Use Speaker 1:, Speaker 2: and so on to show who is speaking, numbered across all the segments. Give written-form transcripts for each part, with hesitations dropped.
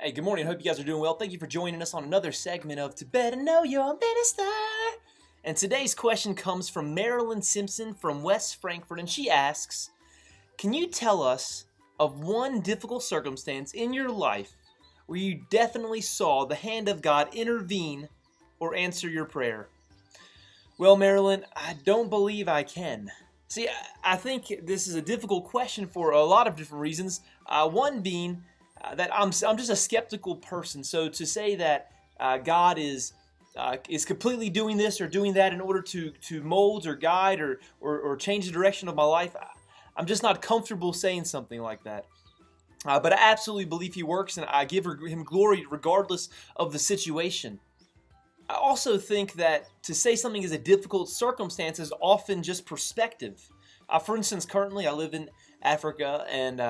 Speaker 1: Hey, good morning. I hope you guys are doing well. Thank you for joining us on another segment of To Better Know Your Minister. And today's question comes from Marilyn Simpson from West Frankfort, and she asks, can you tell us of one difficult circumstance in your life where you definitely saw the hand of God intervene or answer your prayer? Well, Marilyn, I don't believe I can. See, I think this is a difficult question for a lot of different reasons. One being that I'm just a skeptical person. So to say that God is completely doing this or doing that in order to mold or guide or change the direction of my life, I'm just not comfortable saying something like that. But I absolutely believe He works, and I give Him glory regardless of the situation. I also think that to say something is a difficult circumstance is often just perspective. For instance, currently I live in Africa, and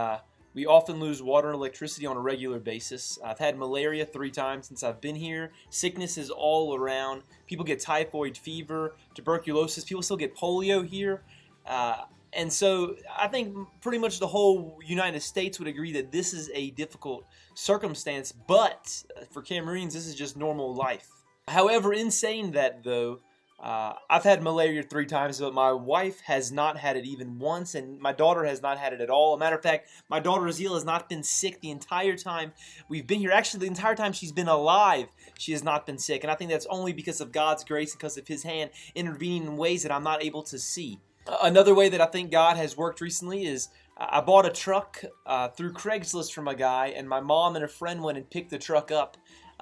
Speaker 1: we often lose water and electricity on a regular basis. I've had malaria 3 times since I've been here. Sickness is all around. People get typhoid fever, tuberculosis. People still get polio here. And so I think pretty much the whole United States would agree that this is a difficult circumstance, but for Cameroonians, this is just normal life. However, in saying that though, I've had malaria 3 times, but my wife has not had it even once, and my daughter has not had it at all. As a matter of fact, my daughter Azil has not been sick the entire time we've been here. Actually, the entire time she's been alive, she has not been sick, and I think that's only because of God's grace and because of His hand intervening in ways that I'm not able to see. Another way that I think God has worked recently is I bought a truck through Craigslist from a guy, and my mom and a friend went and picked the truck up.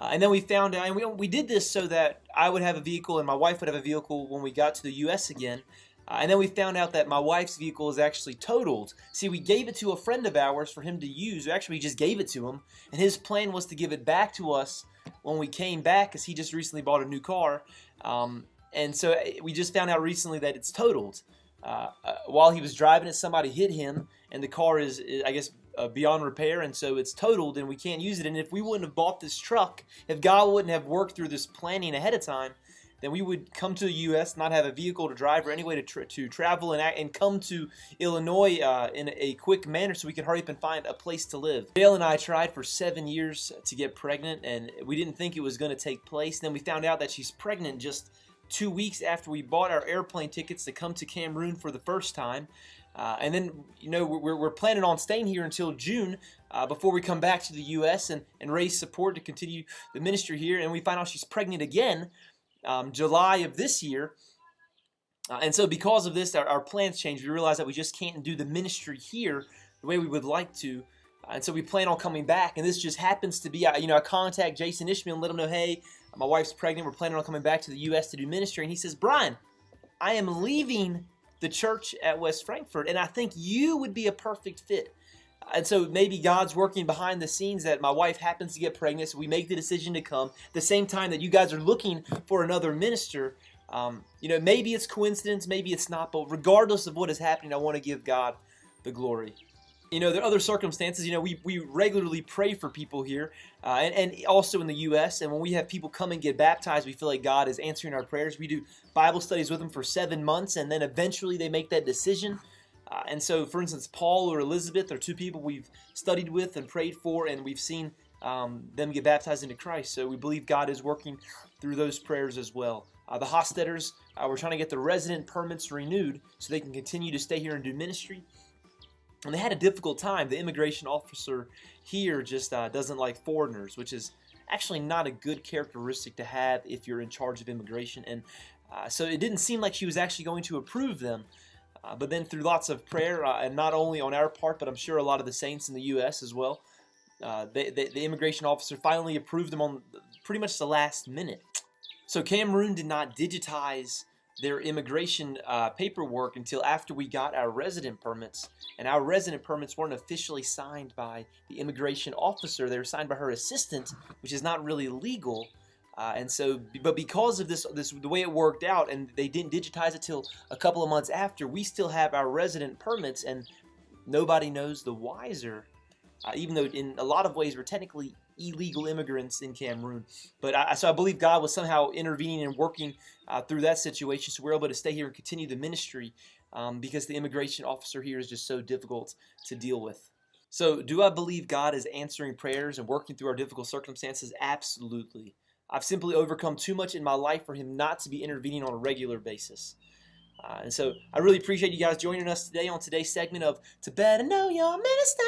Speaker 1: And then we found out, and we did this so that I would have a vehicle and my wife would have a vehicle when we got to the U.S. again. And then we found out that my wife's vehicle is actually totaled. See, we gave it to a friend of ours for him to use. Actually, we just gave it to him. And his plan was to give it back to us when we came back, because he just recently bought a new car. And so we just found out recently that it's totaled. While he was driving it, somebody hit him, and the car is I guess, beyond repair, and so it's totaled, and we can't use it. And if we wouldn't have bought this truck, if God wouldn't have worked through this planning ahead of time, then we would come to the U.S., not have a vehicle to drive or any way to travel and come to Illinois in a quick manner so we could hurry up and find a place to live. Dale and I tried for 7 years to get pregnant, and we didn't think it was going to take place. Then we found out that she's pregnant just 2 weeks after we bought our airplane tickets to come to Cameroon for the first time. And then, we're planning on staying here until June before we come back to the U.S. and raise support to continue the ministry here. And we find out she's pregnant again July of this year. And so because of this, our plans changed. We realized that we just can't do the ministry here the way we would like to. And so we plan on coming back. And this just happens to be, I contact Jason Ishmael and let him know, hey, my wife's pregnant. We're planning on coming back to the U.S. to do ministry. And he says, Brian, I am leaving the church at West Frankfort, and I think you would be a perfect fit. And so maybe God's working behind the scenes that my wife happens to get pregnant, so we make the decision to come. At the same time that you guys are looking for another minister, maybe it's coincidence, maybe it's not, but regardless of what is happening, I want to give God the glory. There are other circumstances. We regularly pray for people here and also in the U.S. And when we have people come and get baptized, we feel like God is answering our prayers. We do Bible studies with them for 7 months, and then eventually they make that decision. And so, for instance, Paul or Elizabeth are 2 people we've studied with and prayed for, and we've seen them get baptized into Christ. So we believe God is working through those prayers as well. The Hostetters, we're trying to get the resident permits renewed so they can continue to stay here and do ministry. And they had a difficult time. The immigration officer here just doesn't like foreigners, which is actually not a good characteristic to have if you're in charge of immigration. And so it didn't seem like she was actually going to approve them. But then through lots of prayer, and not only on our part, but I'm sure a lot of the saints in the U.S. as well, the immigration officer finally approved them on pretty much the last minute. So Cameroon did not digitize their immigration paperwork until after we got our resident permits. And our resident permits weren't officially signed by the immigration officer. They were signed by her assistant, which is not really legal. But because of this, the way it worked out, and they didn't digitize it till a couple of months after, we still have our resident permits, and nobody knows the wiser. Even though in a lot of ways we're technically illegal immigrants in Cameroon. So I believe God was somehow intervening and working through that situation, so we're able to stay here and continue the ministry because the immigration officer here is just so difficult to deal with. So, do I believe God is answering prayers and working through our difficult circumstances? Absolutely. I've simply overcome too much in my life for Him not to be intervening on a regular basis. And so I really appreciate you guys joining us today on today's segment of To Better Know Your Minister.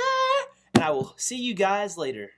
Speaker 1: And I will see you guys later.